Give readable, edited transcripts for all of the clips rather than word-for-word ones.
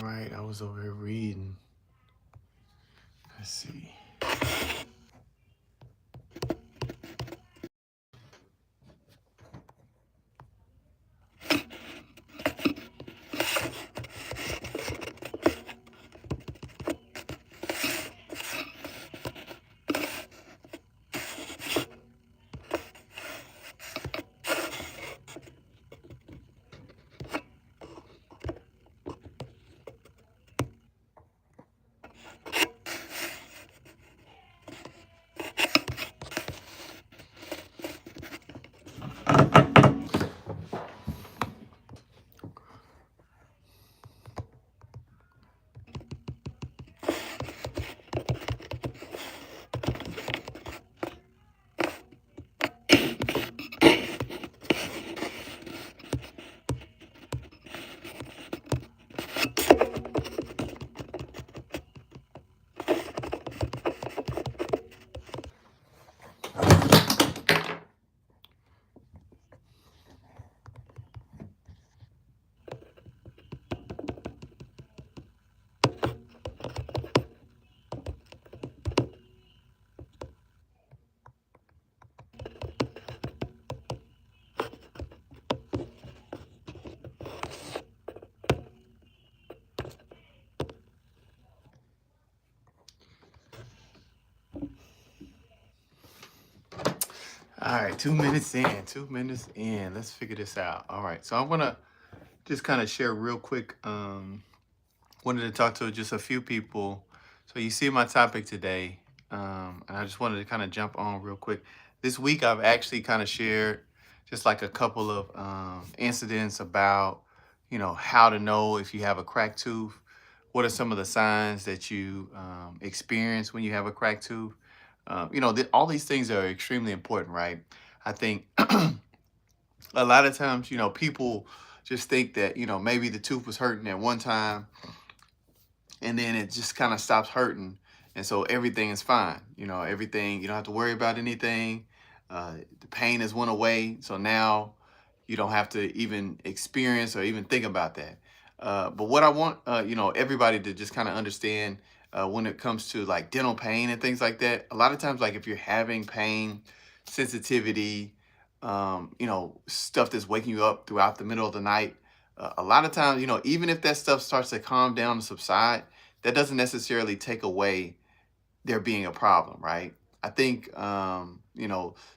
right, I was over here reading. Let's see. All right, 2 minutes in. 2 minutes in. Let's figure this out. All right, so I'm gonna just kind of share real quick. Wanted to talk to just a few people. So you see my topic today, and I just wanted to kind of jump on real quick. This week, I've actually kind of shared just like a couple of incidents about, how to know if you have a cracked tooth. What are some of the signs that you experience when you have a cracked tooth? All these things are extremely important, right? I think a lot of times, people just think that, maybe the tooth was hurting at one time and then it just kind of stops hurting. And so everything is fine. Everything, you don't have to worry about anything. The pain has went away. So now you don't have to even experience or even think about that. But what I want, everybody to just kind of understand when it comes to like dental pain and things like that, a lot of times, like if you're having pain, sensitivity, stuff that's waking you up throughout the middle of the night, a lot of times, even if that stuff starts to calm down and subside, that doesn't necessarily take away there being a problem, right? I think,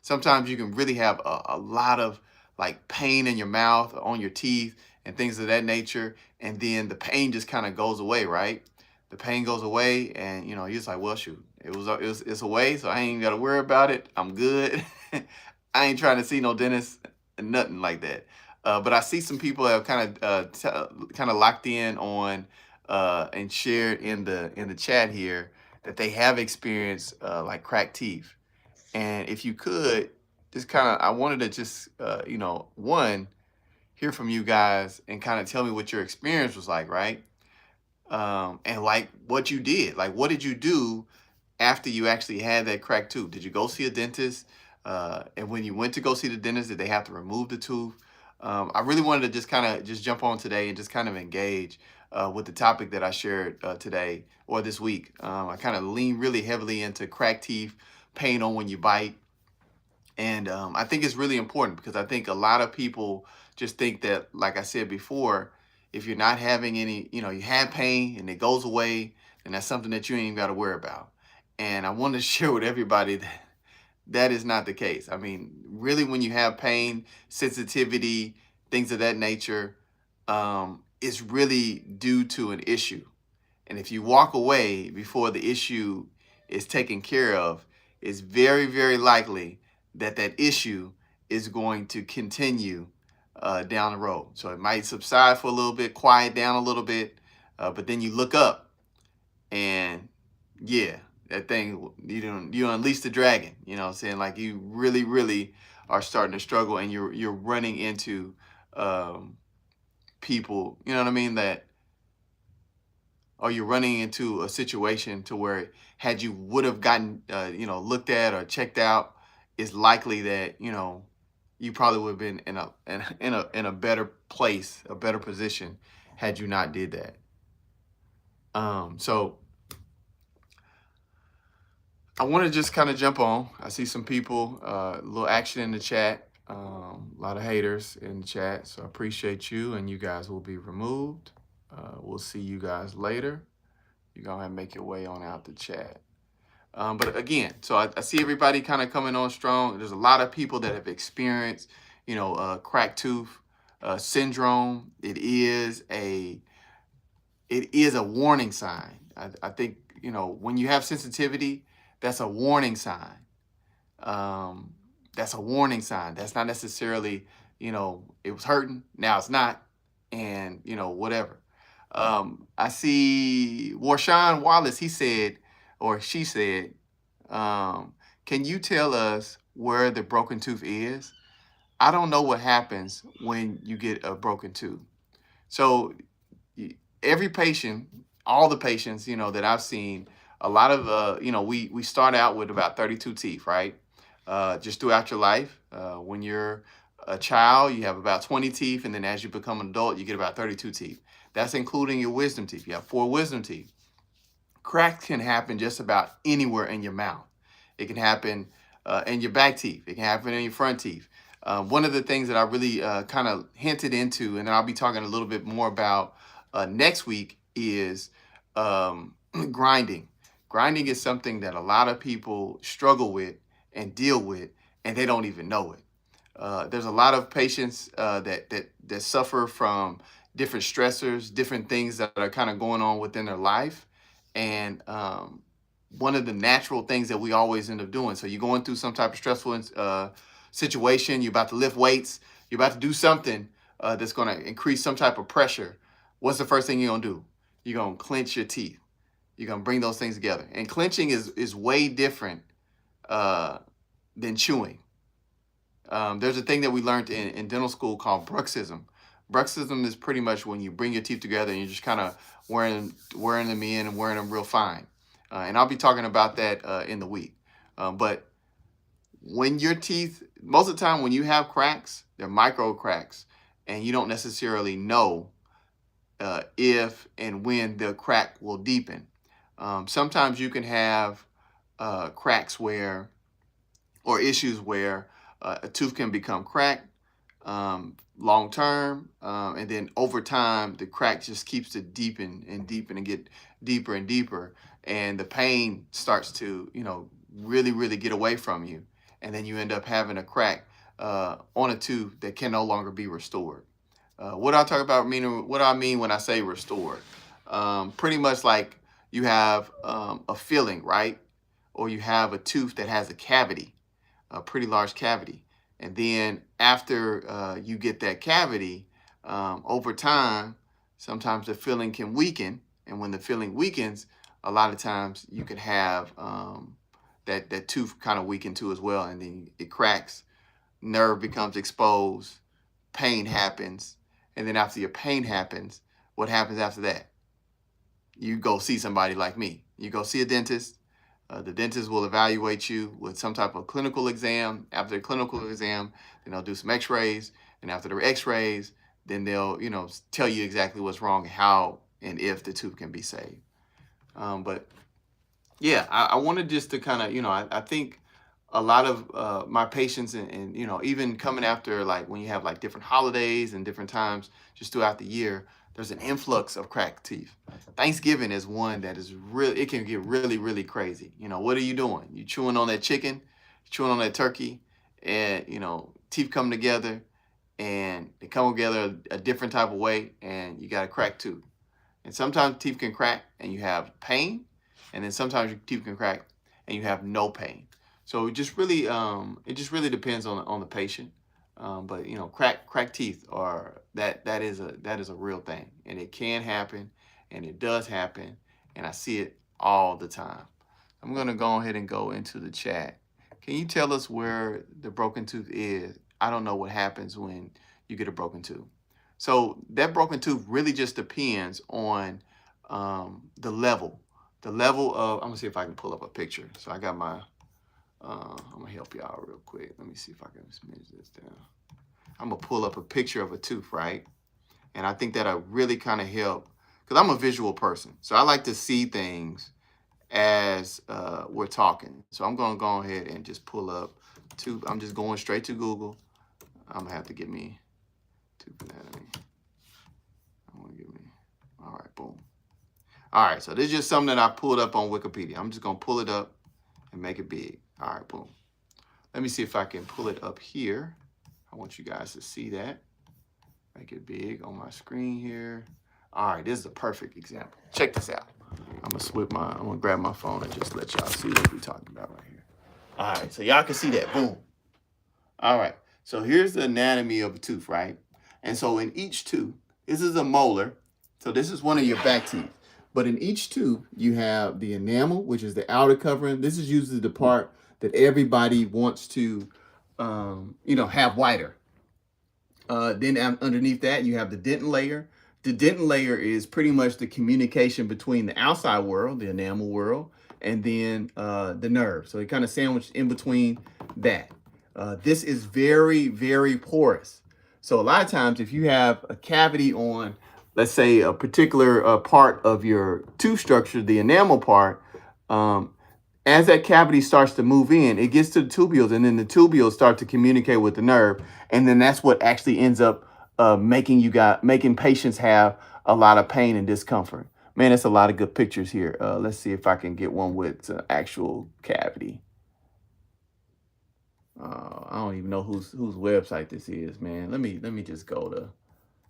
sometimes you can really have a lot of like pain in your mouth, or on your teeth, and things of that nature. And then the pain just kind of goes away, right? The pain goes away, and you're just like, well, shoot, it's away, so I ain't got to worry about it. I'm good. I ain't trying to see no dentist, nothing like that. But I see some people have kind of locked in on and shared in the chat here that they have experienced like cracked teeth. And if you could just I wanted to just, one, hear from you guys and kind of tell me what your experience was like, right? And like what you did, like what did you do after you actually had that cracked tooth? Did you go see a dentist? And when you went to go see the dentist, did they have to remove the tooth? I really wanted to just kind of just jump on today and just kind of engage with the topic that I shared today or this week. I kind of lean really heavily into cracked teeth, pain on when you bite. And I think it's really important because I think a lot of people just think that, like I said before, if you're not having any, you have pain and it goes away, then that's something that you ain't even got to worry about. And I want to share with everybody that that is not the case. I mean, really, when you have pain, sensitivity, things of that nature, it's really due to an issue. And if you walk away before the issue is taken care of, it's very, very likely that that issue is going to continue down the road. So it might subside for a little bit, quiet down a little bit, but then you look up and yeah, that thing, you unleash the dragon. You know what I'm saying? Like you really, really are starting to struggle, and you're running into um, people. You know what I mean? That or you're running into a situation to where had you would have gotten looked at or checked out, it's likely that you probably would have been in a better place, a better position had you not did that. So I want to just kind of jump on. I see some people, a little action in the chat, a lot of haters in the chat. So I appreciate you, and you guys will be removed. We'll see you guys later. You're going to make your way on out the chat. But again, so I see everybody kind of coming on strong. There's a lot of people that have experienced, cracked tooth syndrome. It is a warning sign. I think, when you have sensitivity, that's a warning sign. That's a warning sign. That's not necessarily, it was hurting, now it's not, and, whatever. I see Warshawn Wallace, he said, or she said, can you tell us where the broken tooth is? I don't know what happens when you get a broken tooth. So every patient, all the patients, that I've seen, a lot of, we start out with about 32 teeth, right? Just throughout your life. When you're a child, you have about 20 teeth. And then as you become an adult, you get about 32 teeth. That's including your wisdom teeth. You have 4 wisdom teeth. Cracks can happen just about anywhere in your mouth. It can happen in your back teeth. It can happen in your front teeth. One of the things that I really kind of hinted into, and then I'll be talking a little bit more about next week, is grinding. Grinding is something that a lot of people struggle with and deal with, and they don't even know it. There's a lot of patients that suffer from different stressors, different things that are kind of going on within their life. And one of the natural things that we always end up doing. So you're going through some type of stressful situation, you're about to lift weights, you're about to do something that's going to increase some type of pressure. What's the first thing you're going to do? You're going to clench your teeth. You're going to bring those things together. And clenching is way different than chewing. There's a thing that we learned in dental school called bruxism. Bruxism is pretty much when you bring your teeth together and you're just kind of wearing them in and wearing them real fine. And I'll be talking about that in the week. But when your teeth, most of the time when you have cracks, they're micro cracks, and you don't necessarily know if and when the crack will deepen. Sometimes you can have cracks or issues where a tooth can become cracked long term, and then over time the crack just keeps to deepen and deepen and get deeper and deeper, and the pain starts to really really get away from you, and then you end up having a crack on a tooth that can no longer be restored. What I mean when I say restored, pretty much like you have a filling, right? Or you have a tooth that has a cavity, a pretty large cavity. And then after you get that cavity, over time, sometimes the filling can weaken. And when the filling weakens, a lot of times you can have that tooth kind of weaken too as well. And then it cracks, nerve becomes exposed, pain happens. And then after your pain happens, what happens after that? You go see somebody like me. You go see a dentist. The dentist will evaluate you with some type of clinical exam. After the clinical exam, then they'll do some x-rays. And after the x-rays, then they'll, tell you exactly what's wrong, how and if the tooth can be saved. But yeah, I wanted just to kind of, I think a lot of my patients and even coming after, like when you have like different holidays and different times just throughout the year, there's an influx of cracked teeth. Thanksgiving is one that is really, it can get really, really crazy. What are you doing? You chewing on that chicken, chewing on that turkey, and, teeth come together and they come together a different type of way, and you got a cracked tooth. And sometimes teeth can crack and you have pain, and then sometimes your teeth can crack and you have no pain. So it just really depends on the patient. But cracked teeth are that is a real thing, and it can happen, and it does happen, and I see it all the time. I'm gonna go ahead and go into the chat. Can you tell us where the broken tooth is? I don't know what happens when you get a broken tooth. So that broken tooth really just depends on the level. The level of, I'm gonna see if I can pull up a picture. So I got my I'm gonna help you out real quick. Let me see if I can smidge this down. I'm gonna pull up a picture of a tooth, right? And I think that'll really kind of help because I'm a visual person. So I like to see things as we're talking. So I'm going to go ahead and just pull up I'm just going straight to Google. I'm going to have to get me tooth anatomy. I'm going to give me, all right, boom. All right, so this is just something that I pulled up on Wikipedia. I'm just going to pull it up and make it big. All right, boom. Let me see if I can pull it up here. I want you guys to see that. Make it big on my screen here. All right, this is a perfect example. Check this out. I'm gonna grab my phone and just let y'all see what we're talking about right here. All right, so y'all can see that, boom. All right, so here's the anatomy of a tooth, right? And so in each tooth, this is a molar. So this is one of your back teeth. But in each tooth, you have the enamel, which is the outer covering. This is usually the part that everybody wants to, have whiter. Then underneath that, you have the dentin layer. The dentin layer is pretty much the communication between the outside world, the enamel world, and then the nerve. So it kind of sandwiched in between that. This is very, very porous. So a lot of times if you have a cavity on, let's say, a particular part of your tooth structure, the enamel part, as that cavity starts to move in, it gets to the tubules, and then the tubules start to communicate with the nerve. And then that's what actually ends up making patients have a lot of pain and discomfort. Man, that's a lot of good pictures here. Let's see if I can get one with actual cavity. I don't even know whose website this is, man. Let me just go to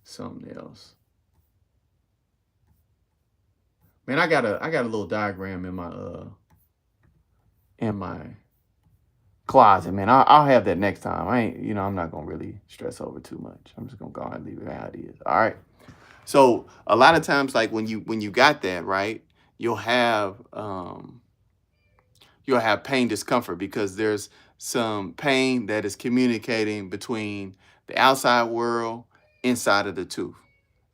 something else. Man, I got a little diagram in my closet, man. I'll have that next time. I'm not gonna really stress over too much. I'm just gonna go ahead and leave it how it is. All right. So a lot of times, like when you got that, right, you'll have pain discomfort because there's some pain that is communicating between the outside world inside of the tooth.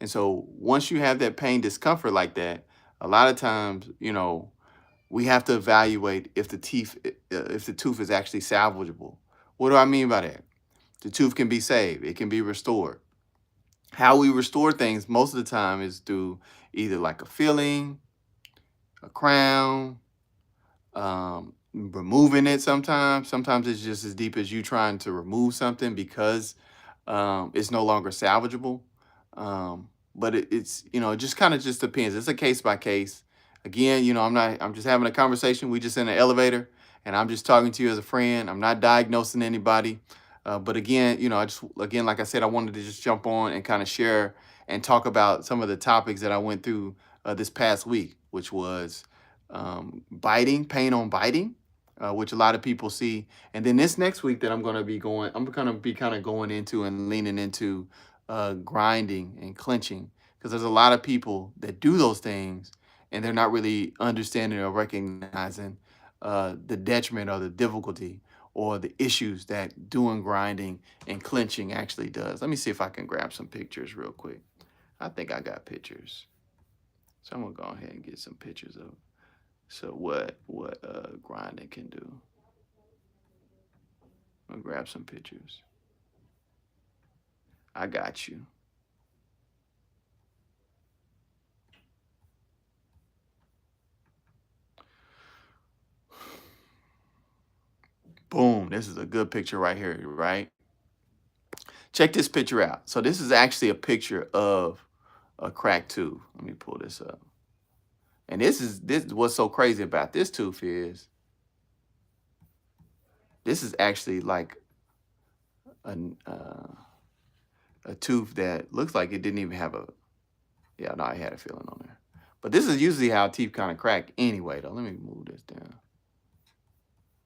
And so once you have that pain discomfort like that, a lot of times, we have to evaluate if the tooth is actually salvageable. What do I mean by that? The tooth can be saved. It can be restored. How we restore things most of the time is through either like a filling, a crown, removing it sometimes. Sometimes it's just as deep as you trying to remove something because it's no longer salvageable. But it's, it just kind of just depends. It's a case by case. Again, I'm just having a conversation. We just in an elevator and I'm just talking to you as a friend. I'm not diagnosing anybody. But again, like I said, I wanted to just jump on and kind of share and talk about some of the topics that I went through this past week, which was biting, pain on biting, which a lot of people see. And then this next week that I'm going to be kind of going into and leaning into grinding and clenching, because there's a lot of people that do those things and they're not really understanding or recognizing the detriment or the difficulty or the issues that doing grinding and clenching actually does. Let me see if I can grab some pictures real quick. I think I got pictures. So I'm gonna go ahead and get some pictures of what grinding can do. I'm gonna grab some pictures. I got you. Boom, this is a good picture right here, right? Check this picture out. So this is actually a picture of a cracked tooth. Let me pull this up. And this what's so crazy about this tooth is this is actually like a tooth that looks like it didn't even have I had a filling on there. But this is usually how teeth kind of crack anyway, though. Let me move this down.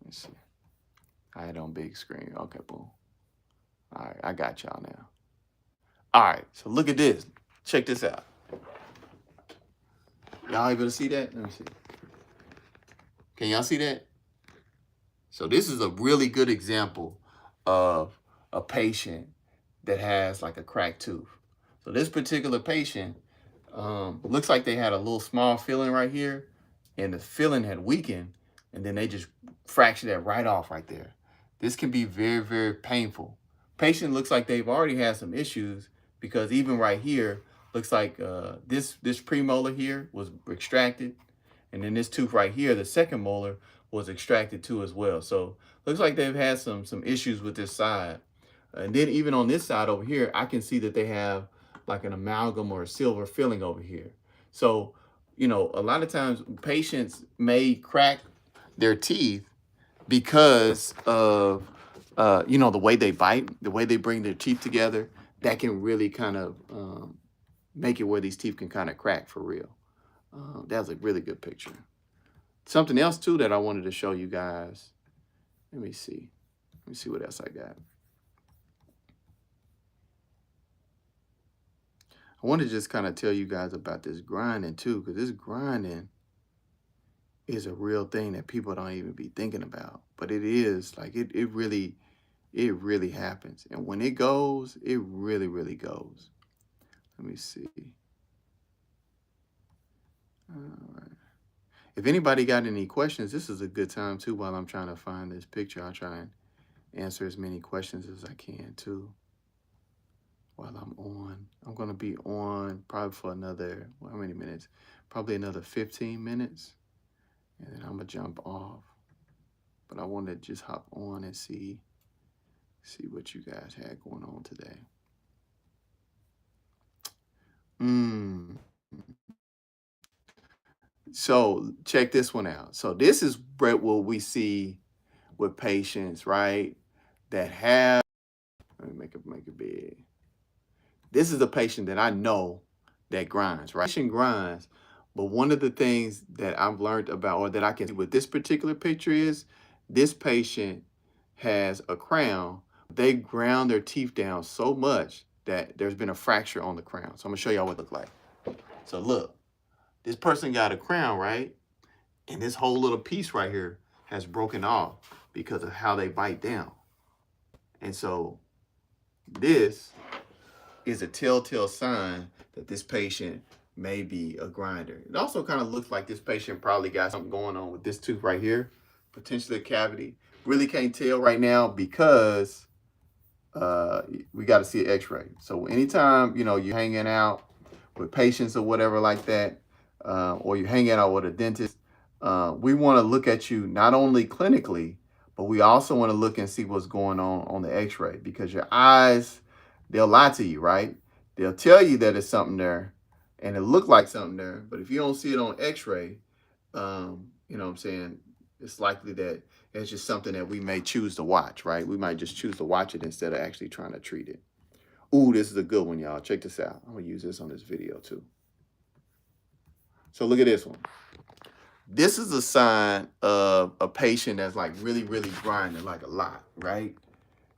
Let's see. I had it on big screen. Okay, boom. All right, I got y'all now. All right, so look at this. Check this out. Y'all able to see that? Let me see. Can y'all see that? So this is a really good example of a patient that has like a cracked tooth. So this particular patient looks like they had a little small filling right here, and the filling had weakened, and then they just fractured that right off right there. This can be very, very painful. Patient looks like they've already had some issues because even right here, Looks like this premolar here was extracted, and then this tooth right here, the second molar, was extracted too as well. So looks like they've had some issues with this side. And then even on this side over here, I can see that they have like an amalgam or a silver filling over here. So, you know, a lot of times patients may crack their teeth because of, you know, the way they bite, the way they bring their teeth together. That can really kind of make it where these teeth can kind of crack for real. That was a really good picture. Something else too that I wanted to show you guys. Let me see. Let me see what else I got. I want to just kind of tell you guys about this grinding too, because this grinding is a real thing that people don't even be thinking about. But it is, like, it really happens. And when it goes, it really, really goes. Let me see. All right. If anybody got any questions, this is a good time too. While I'm trying to find this picture, I'll try and answer as many questions as I can too. While I'm on, I'm gonna be on probably for another, well, how many minutes? Probably another 15 minutes, and then I'm gonna jump off. But I want to just hop on and see what you guys had going on today. So check this one out. So this is what we see with patients, right? That have, let me make it big. This is a patient that I know that grinds, right? Patient grinds, but one of the things that I've learned about, or that I can see with this particular picture, is this patient has a crown. They ground their teeth down so much that there's been a fracture on the crown. So I'm gonna show y'all what it looks like. So look, this person got a crown, right? And this whole little piece right here has broken off because of how they bite down. And so this is a telltale sign that this patient may be a grinder. It also kind of looks like this patient probably got something going on with this tooth right here, potentially a cavity. Really can't tell right now because we got to see an x-ray. So anytime, you know, you're hanging out with patients or whatever like that, or you're hanging out with a dentist, we want to look at you not only clinically, but we also want to look and see what's going on the x-ray, because your eyes, they'll lie to you, right? They'll tell you that it's something there and it looked like something there, but if you don't see it on x-ray, you know what I'm saying, it's likely that it's just something that we may choose to watch, right? We might just choose to watch it instead of actually trying to treat it. Ooh, this is a good one, y'all. Check this out. I'm gonna use this on this video too. So look at this one. This is a sign of a patient that's like really, really grinding like a lot, right?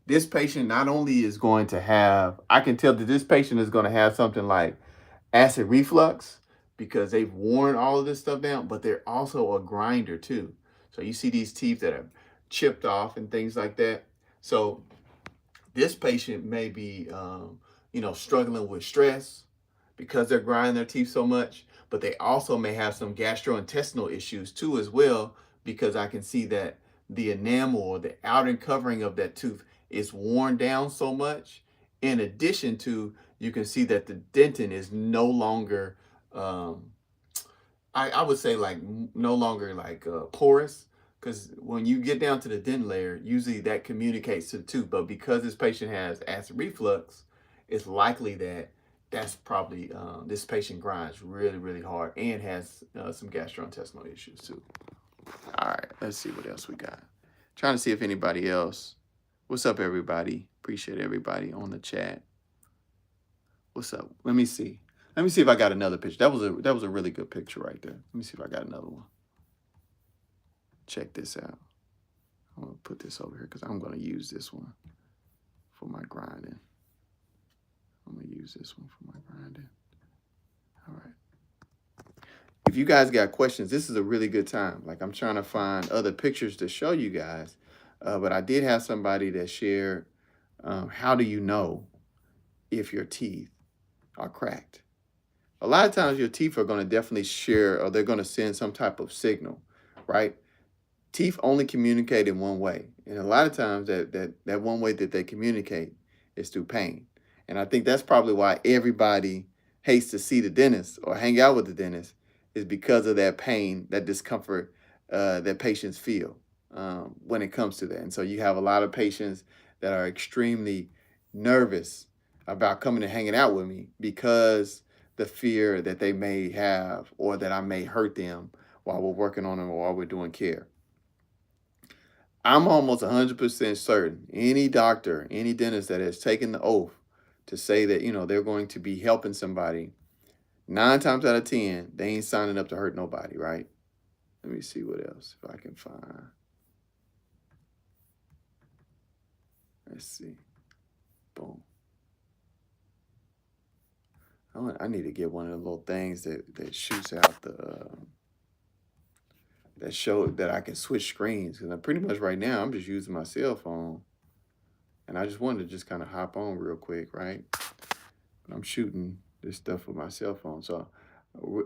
This patient not only is going to have, I can tell that this patient is going to have something like acid reflux because they've worn all of this stuff down, but they're also a grinder too. So you see these teeth that are chipped off and things like that. So this patient may be, you know, struggling with stress because they're grinding their teeth so much, but they also may have some gastrointestinal issues too as well, because I can see that the enamel or the outer covering of that tooth is worn down so much. In addition to, you can see that the dentin is no longer, I would say like no longer like porous, because when you get down to the dentin layer, usually that communicates to the tooth. But because this patient has acid reflux, it's likely that that's probably, this patient grinds really, really hard and has some gastrointestinal issues too. All right, let's see what else we got. Trying to see if anybody else. What's up, everybody? Appreciate everybody on the chat. What's up? Let me see. Let me see if I got another picture. That was a really good picture right there. Let me see if I got another one. Check this out. I'm gonna put this over here because I'm gonna use this one for my grinding. I'm gonna use this one for my grinding. All right. If you guys got questions, this is a really good time. Like, I'm trying to find other pictures to show you guys, but I did have somebody that shared, how do you know if your teeth are cracked? A lot of times your teeth are going to definitely share, or they're going to send some type of signal, right? Teeth only communicate in one way. And a lot of times that one way that they communicate is through pain. And I think that's probably why everybody hates to see the dentist or hang out with the dentist is because of that pain, that discomfort that patients feel when it comes to that. And so you have a lot of patients that are extremely nervous about coming and hanging out with me because the fear that they may have or that I may hurt them while we're working on them or while we're doing care. I'm almost 100% certain any doctor, any dentist that has taken the oath to say that, they're going to be helping somebody, 9 times out of 10, they ain't signing up to hurt nobody, right? Let me see what else if I can find. Let's see. Boom. I need to get one of the little things that shoots out that show that I can switch screens. Because I'm pretty much right now, I'm just using my cell phone. And I just wanted to just kind of hop on real quick, right? But I'm shooting this stuff with my cell phone. So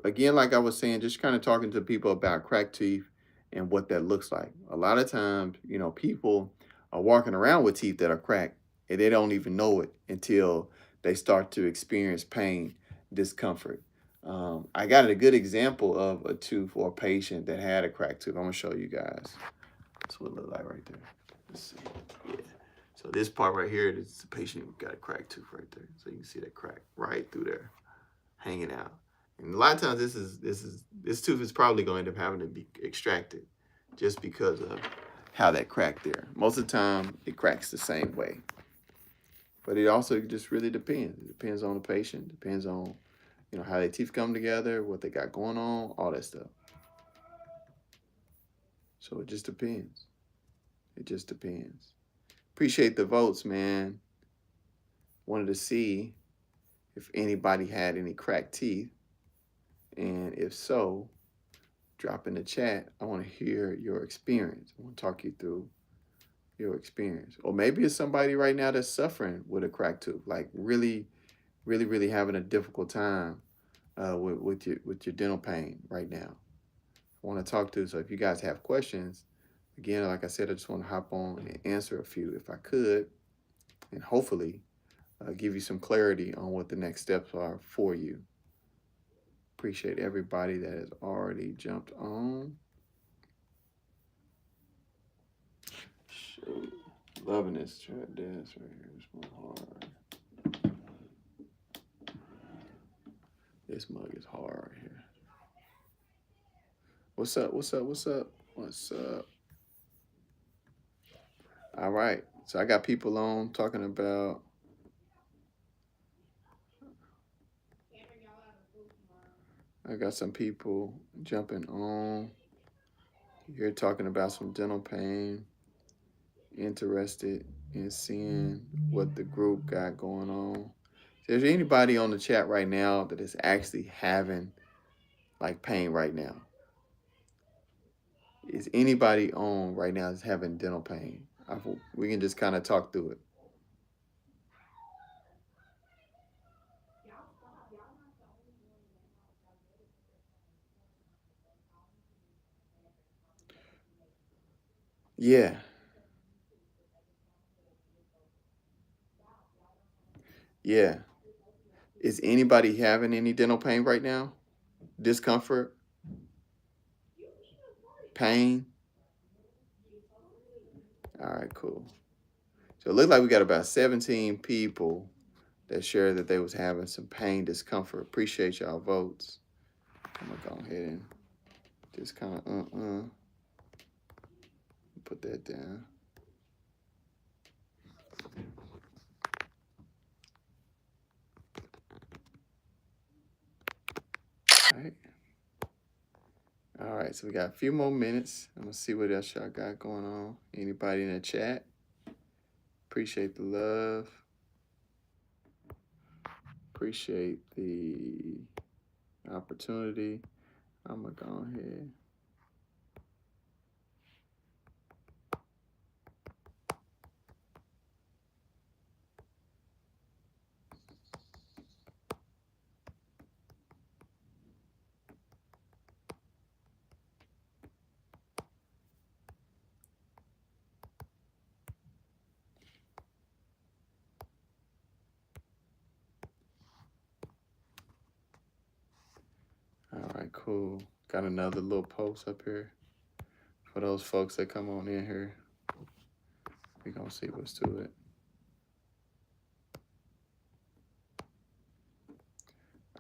again, like I was saying, just kind of talking to people about cracked teeth and what that looks like. A lot of times, people are walking around with teeth that are cracked and they don't even know it until they start to experience pain, discomfort. I got a good example of a tooth or a patient that had a cracked tooth. I'm gonna show you guys. That's what it looked like right there. Let's see. Yeah. So this part right here, this is the patient who got a cracked tooth right there. So you can see that crack right through there, hanging out. And a lot of times this tooth is probably going to end up having to be extracted just because of how that cracked there. Most of the time it cracks the same way. But it also just really depends. It depends on the patient, depends on, how their teeth come together, what they got going on, all that stuff. So it just depends. It just depends. Appreciate the votes, man. Wanted to see if anybody had any cracked teeth. And if so, drop in the chat. I want to hear your experience. I want to talk you through your experience. Or maybe it's somebody right now that's suffering with a cracked tooth, like really, really, really having a difficult time with your dental pain right now. I want to talk to. So if you guys have questions, again, like I said, I just want to hop on and answer a few if I could, and hopefully give you some clarity on what the next steps are for you. Appreciate everybody that has already jumped on. Shoot. Loving this chat dance right here. It's my hard. This mug is hard right here. What's up? What's up? What's up? What's up? All right. So I got people on talking about. I got some people jumping on. You're talking about some dental pain. Interested in seeing what the group got going on. Is there anybody on the chat right now that is actually having like pain right now? Is anybody on right now that's having dental pain? We can just kind of talk through it. Yeah. Yeah. Is anybody having any dental pain right now? Discomfort? Pain? All right, cool. So it looks like we got about 17 people that shared that they was having some pain, discomfort. Appreciate y'all votes. I'm gonna go ahead and just kind of put that down. All right, so we got a few more minutes. I'm gonna see what else y'all got going on. Anybody in the chat? Appreciate the love. Appreciate the opportunity. I'm gonna go ahead. Cool. Got another little post up here for those folks that come on in here. We're going to see what's to it.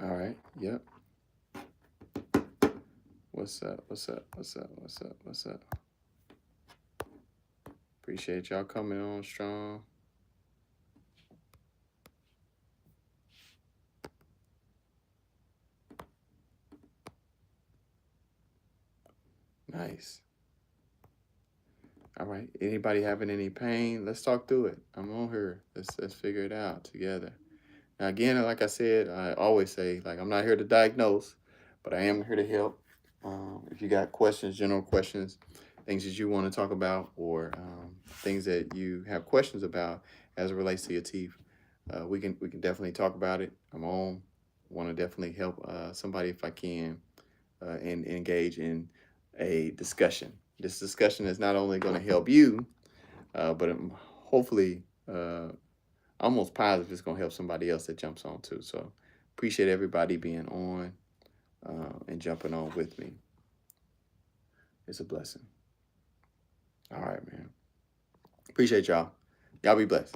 All right. Yep. What's up? What's up? What's up? What's up? What's up? Appreciate y'all coming on strong. Nice. All right. Anybody having any pain? Let's talk through it. I'm on here. Let's figure it out together. Now, again, like I said, I always say, like, I'm not here to diagnose, but I am here to help. If you got questions, general questions, things that you want to talk about, or things that you have questions about as it relates to your teeth, we can definitely talk about it. I'm on. Want to definitely help somebody if I can, and engage in a discussion. This discussion is not only going to help you, but hopefully, almost positive it's going to help somebody else that jumps on too. So appreciate everybody being on and jumping on with me. It's a blessing. All right, man. Appreciate y'all. Y'all be blessed.